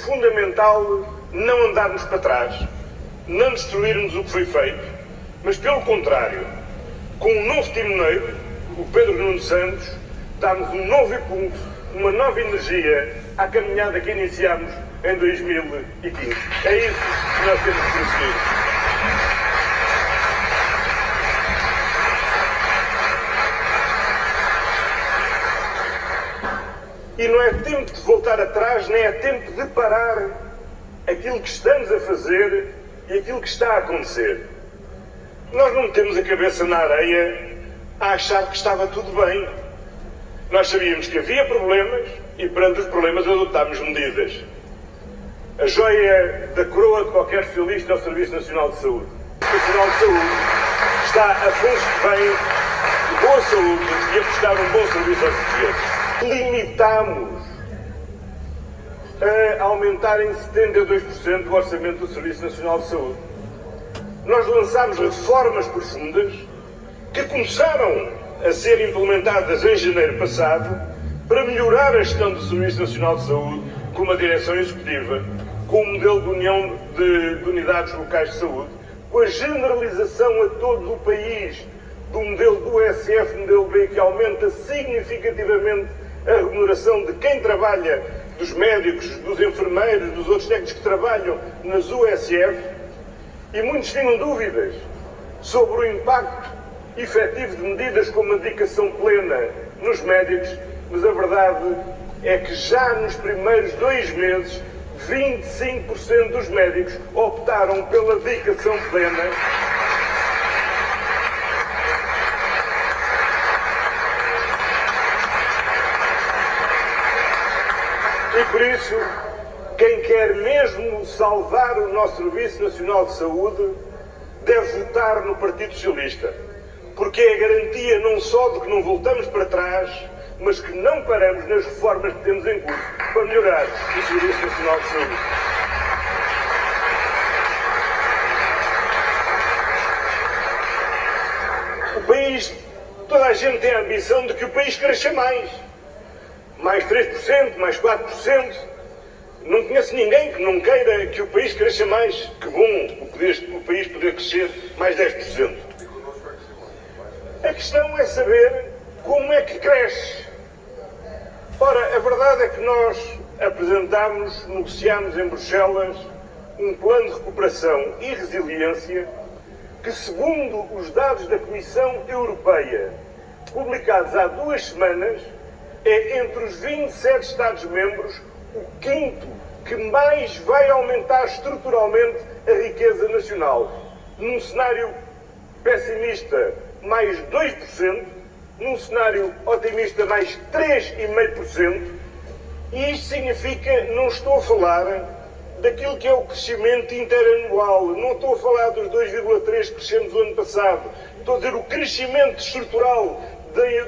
fundamental não andarmos para trás, não destruirmos o que foi feito, mas, pelo contrário, com um novo timoneiro, o Pedro Nuno Santos, darmos um novo impulso, uma nova energia à caminhada que iniciámos em 2015. É isso que nós temos que conseguir. E não é tempo de voltar atrás, nem é tempo de parar aquilo que estamos a fazer e aquilo que está a acontecer. Nós não metemos a cabeça na areia a achar que estava tudo bem. Nós sabíamos que havia problemas e, perante os problemas, adotámos medidas. A joia da coroa de qualquer socialista é o Serviço Nacional de Saúde. O Serviço Nacional de Saúde está a funcionar bem, de boa saúde e a prestar um bom serviço aos portugueses. Limitámos a aumentar em 72% o orçamento do Serviço Nacional de Saúde. Nós lançámos reformas profundas que começaram a ser implementadas em janeiro passado para melhorar a gestão do Serviço Nacional de Saúde com uma direção executiva, com um modelo de união de unidades locais de saúde, com a generalização a todo o país do modelo do USF, modelo B, que aumenta significativamente a remuneração de quem trabalha, dos médicos, dos enfermeiros, dos outros técnicos que trabalham nas USF, e muitos tinham dúvidas sobre o impacto efetivo de medidas como a dedicação plena nos médicos, mas a verdade é que já nos primeiros 2 meses, 25% dos médicos optaram pela dedicação plena. E por isso, quem quer mesmo salvar o nosso Serviço Nacional de Saúde deve votar no Partido Socialista, porque é a garantia não só de que não voltamos para trás, mas que não paramos nas reformas que temos em curso para melhorar o Serviço Nacional de Saúde. O país, toda a gente tem a ambição de que o país cresça mais 3%, mais 4%. Não conheço ninguém que não queira que o país cresça mais. Que bom o país poder crescer mais 10%. A questão é saber como é que cresce. Ora, a verdade é que nós apresentámos, negociámos em Bruxelas, um plano de recuperação e resiliência que, segundo os dados da Comissão Europeia, publicados há 2 semanas, é entre os 27 Estados-membros o 5º que mais vai aumentar estruturalmente a riqueza nacional. Num cenário pessimista, mais 2%, num cenário otimista, mais 3,5%, e isto significa, não estou a falar daquilo que é o crescimento interanual, não estou a falar dos 2,3% que crescemos o ano passado, estou a dizer o crescimento estrutural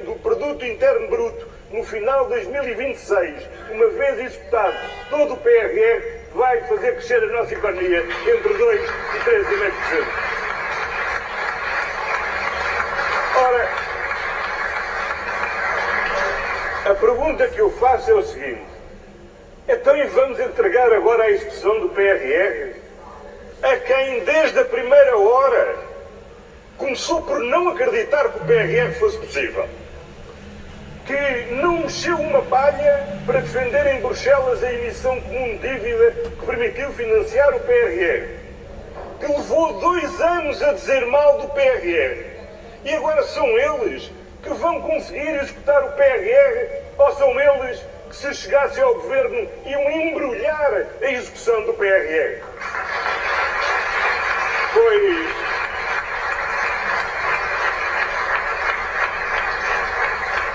do Produto Interno Bruto no final de 2026, uma vez executado todo o PRR, vai fazer crescer a nossa economia entre 2% e 3,5%. Ora, a pergunta que eu faço é o seguinte: então e vamos entregar agora a execução do PRR a quem desde a primeira hora começou por não acreditar que o PRR fosse possível? Que não mexeu uma palha para defender em Bruxelas a emissão comum de dívida que permitiu financiar o PRR, que levou 2 anos a dizer mal do PRR, e agora são eles que vão conseguir executar o PRR, ou são eles que, se chegassem ao governo, iam embrulhar a execução do PRR?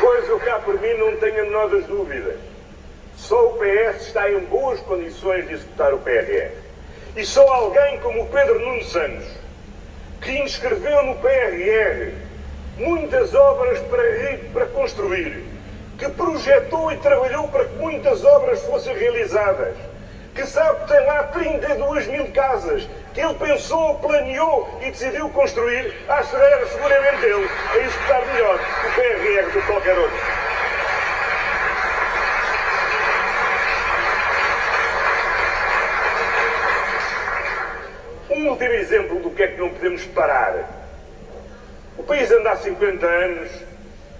Pois eu cá por mim não tenho a menor das dúvidas. Só o PS está em boas condições de executar o PRR. E só alguém como o Pedro Nuno Santos, que inscreveu no PRR muitas obras para construir, que projetou e trabalhou para que muitas obras fossem realizadas, que sabe que tem lá 32 mil casas, que ele pensou, planeou e decidiu construir, acho que era seguramente ele a executar melhor o PRR do que qualquer outro. ter exemplo do que é que não podemos parar. O país anda há 50 anos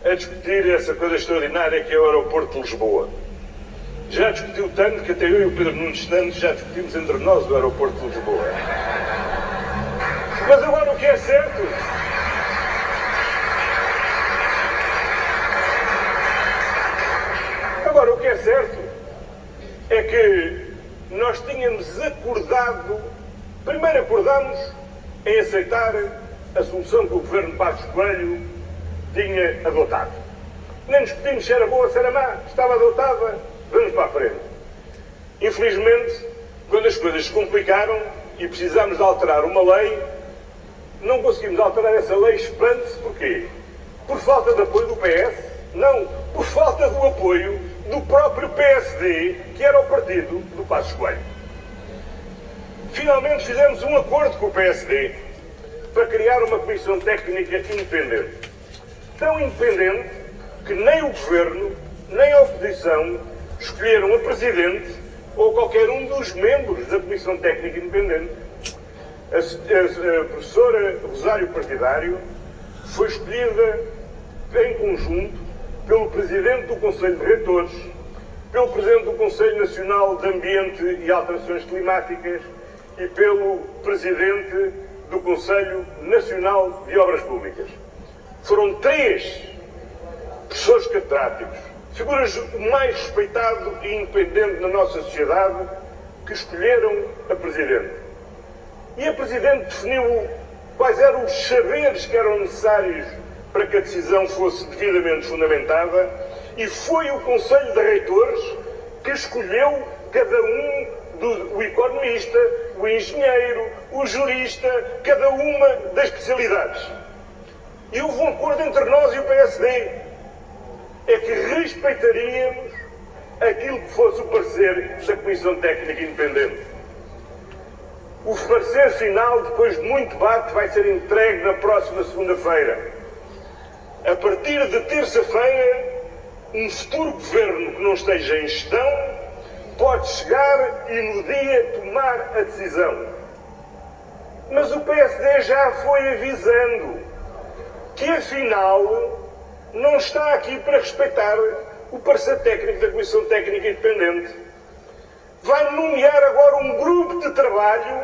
a discutir essa coisa extraordinária que é o aeroporto de Lisboa. Já discutiu tanto que até eu e o Pedro Nunes Santos já discutimos entre nós o aeroporto de Lisboa. Mas agora o que é certo... Agora o que é certo é que nós tínhamos acordado, primeiro acordámos em aceitar a solução que o governo Passos Coelho tinha adotado. Nem discutimos se era boa ou se era má, estava adotada, vamos para a frente. Infelizmente, quando as coisas se complicaram e precisámos de alterar uma lei, não conseguimos alterar essa lei, espante-se porquê? Por falta de apoio do PS? Não, por falta do apoio do próprio PSD, que era o partido do Passos Coelho. Finalmente fizemos um acordo com o PSD para criar uma comissão técnica independente. Tão independente que nem o Governo, nem a oposição escolheram a Presidente ou qualquer um dos membros da Comissão Técnica Independente. A professora Rosário Partidário foi escolhida em conjunto pelo Presidente do Conselho de Reitores, pelo Presidente do Conselho Nacional de Ambiente e Alterações Climáticas e pelo Presidente do Conselho Nacional de Obras Públicas. Foram 3 professores catedráticos, figuras o mais respeitado e independente na nossa sociedade, que escolheram a Presidente. E a Presidente definiu quais eram os saberes que eram necessários para que a decisão fosse devidamente fundamentada, e foi o Conselho de Reitores que escolheu cada um, o economista, o engenheiro, o jurista, cada uma das especialidades. E houve um acordo entre nós e o PSD, é que respeitaríamos aquilo que fosse o parecer da Comissão Técnica Independente. O parecer final, depois de muito debate, vai ser entregue na próxima segunda-feira. A partir de terça-feira, um futuro governo que não esteja em gestão pode chegar e no dia tomar a decisão. Mas o PSD já foi avisando que afinal não está aqui para respeitar o parecer técnico da Comissão Técnica Independente. Vai nomear agora um grupo de trabalho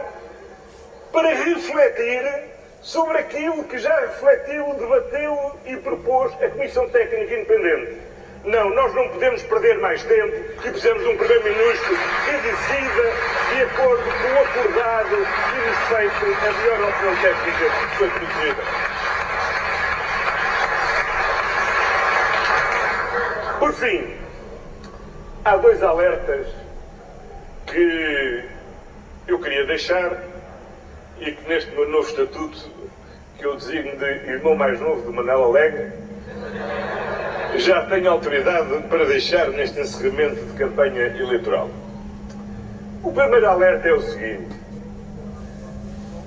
para refletir sobre aquilo que já refletiu, debateu e propôs a Comissão Técnica Independente. Não, nós não podemos perder mais tempo e precisamos de um Primeiro-Ministro que decida de acordo com o acordado e respeite a melhor opinião técnica que foi produzida. Por fim, há 2 alertas que eu queria deixar e que neste meu novo estatuto, que eu designo de irmão mais novo de Manuel Alegre, já tenho autoridade para deixar neste encerramento de campanha eleitoral. O primeiro alerta é o seguinte: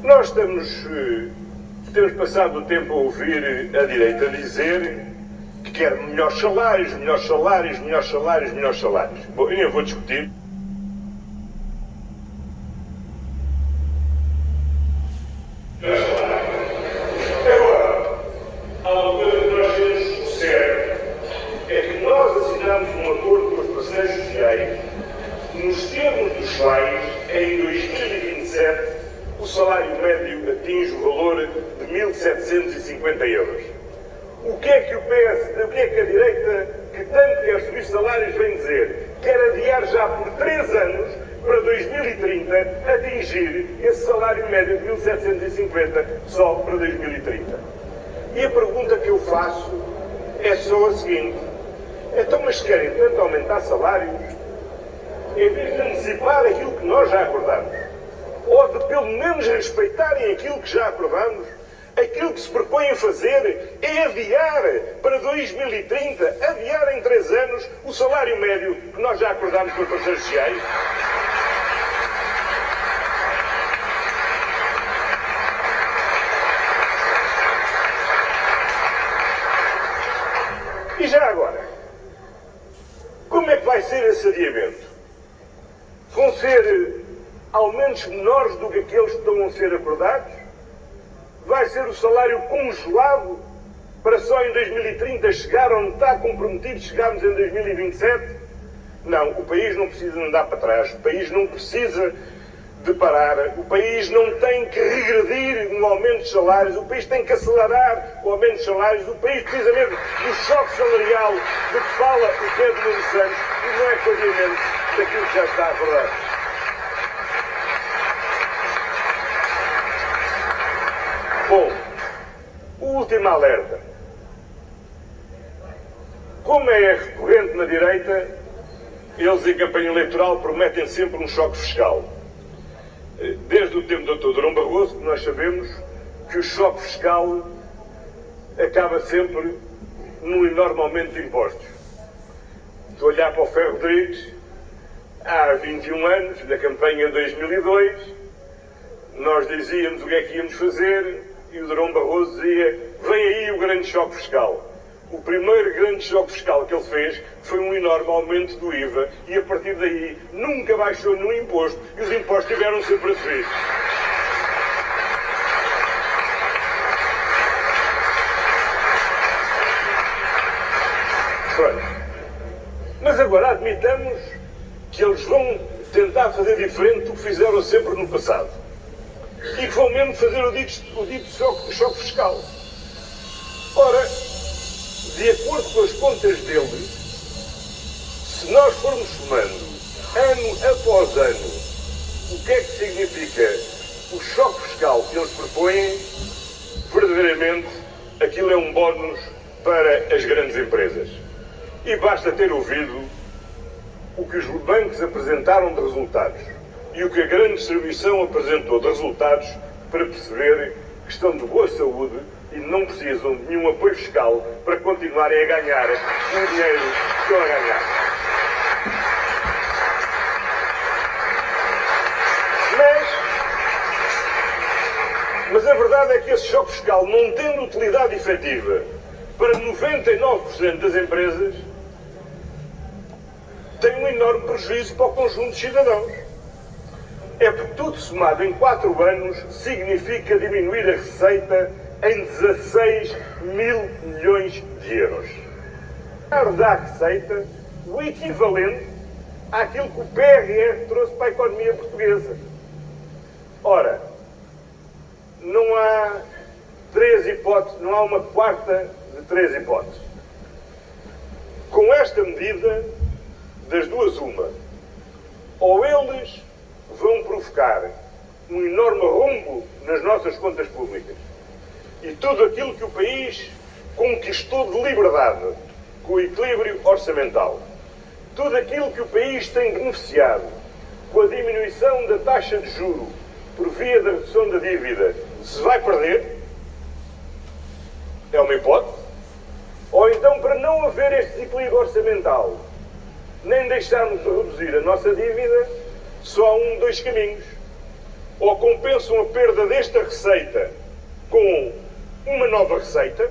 nós temos passado o tempo a ouvir a direita dizer que quer melhores salários, melhores salários, melhores salários, melhores salários. Bom, eu nem vou discutir. Agora, há uma coisa que nós temos certo, é que nós assinamos um acordo com os parceiros sociais, nos termos dos quais, em 2027, o salário médio atinge o valor de 1.750 euros. O que é que a direita, que tanto quer subir salários, vem dizer? Quer adiar já por 3 anos, para 2030, atingir esse salário médio de 1.750 só para 2030. E a pergunta que eu faço é só a seguinte: então, mas querem tanto aumentar salários, em vez de antecipar aquilo que nós já acordamos, ou de pelo menos respeitarem aquilo que já acordamos, aquilo que se propõem a fazer é adiar para 2030, adiar em 3 anos o salário médio que nós já acordámos com os parceiros sociais? E já agora, como é que vai ser esse adiamento? Vão ser aumentos menores do que aqueles que estão a ser acordados? Vai ser o salário congelado para só em 2030 chegar onde está comprometido chegarmos em 2027? Não, o país não precisa andar para trás, o país não precisa de parar, o país não tem que regredir no aumento de salários, o país tem que acelerar o aumento de salários, o país precisa mesmo do choque salarial de que fala o Pedro Nuno Santos e não é coisa menos daquilo que já está acordado. Bom, o último alerta. Como é recorrente na direita, eles em campanha eleitoral prometem sempre um choque fiscal. Desde o tempo do Dr. Durão Barroso, que nós sabemos que o choque fiscal acaba sempre num enorme aumento de impostos. Estou a olhar para o Ferro Rodrigues, há 21 anos, na campanha de 2002, nós dizíamos o que é que íamos fazer e o Durão Barroso dizia: vem aí o grande choque fiscal. O primeiro grande choque fiscal que ele fez foi um enorme aumento do IVA e a partir daí nunca baixou nenhum imposto e os impostos tiveram sempre a subir. Pronto. Mas agora admitamos que eles vão tentar fazer diferente do que fizeram sempre no passado e que vão mesmo fazer o dito choque fiscal. Ora, de acordo com as contas deles, se nós formos somando ano após ano o que é que significa o choque fiscal que eles propõem, verdadeiramente aquilo é um bónus para as grandes empresas. E basta ter ouvido o que os bancos apresentaram de resultados e o que a grande distribuição apresentou de resultados para perceber que estão de boa saúde e não precisam de nenhum apoio fiscal para continuarem a ganhar o dinheiro que estão a ganhar. Mas a verdade é que esse choque fiscal, não tendo utilidade efetiva para 99% das empresas, tem um enorme prejuízo para o conjunto dos cidadãos. É porque tudo somado em 4 anos significa diminuir a receita em 16 mil milhões de euros. Da receita, o equivalente àquilo que o PRR trouxe para a economia portuguesa. Ora, não há 3 hipóteses, não há uma quarta de 3 hipóteses. Com esta medida, das duas uma, ou eles vão provocar um enorme rombo nas nossas contas públicas e tudo aquilo que o país conquistou de liberdade com o equilíbrio orçamental, tudo aquilo que o país tem beneficiado com a diminuição da taxa de juro por via da redução da dívida, se vai perder, é uma hipótese. Ou então, para não haver este desequilíbrio orçamental, nem deixarmos de reduzir a nossa dívida, só há 2 caminhos. Ou compensam a perda desta receita com uma nova receita,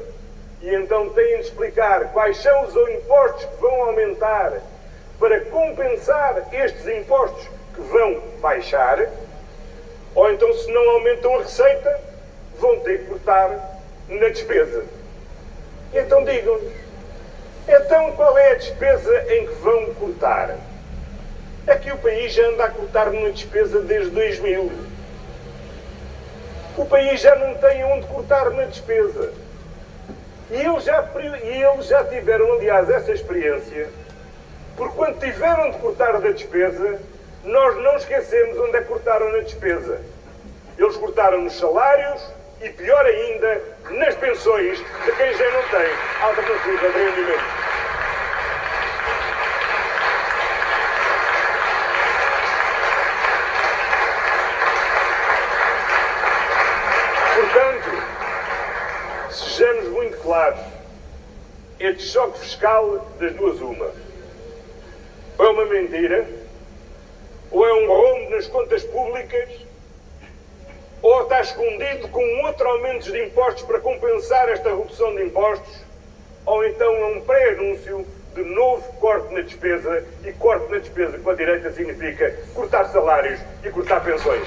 e então têm de explicar quais são os impostos que vão aumentar para compensar estes impostos que vão baixar, ou então, se não aumentam a receita, vão ter que cortar na despesa. E então digam-nos, então qual é a despesa em que vão cortar? É que o país já anda a cortar na despesa desde 2000. O país já não tem onde cortar na despesa. E eles já tiveram, aliás, essa experiência, porque quando tiveram de cortar da despesa, nós não esquecemos onde é que cortaram na despesa. Eles cortaram nos salários e, pior ainda, nas pensões de quem já não tem alternativa de rendimento. Portanto, sejamos muito claros, este choque fiscal, das duas uma, ou é uma mentira, ou é um rombo nas contas públicas, ou está escondido com outro aumento de impostos para compensar esta redução de impostos, ou então é um pré-anúncio de novo corte na despesa, e corte na despesa com a direita significa cortar salários e cortar pensões.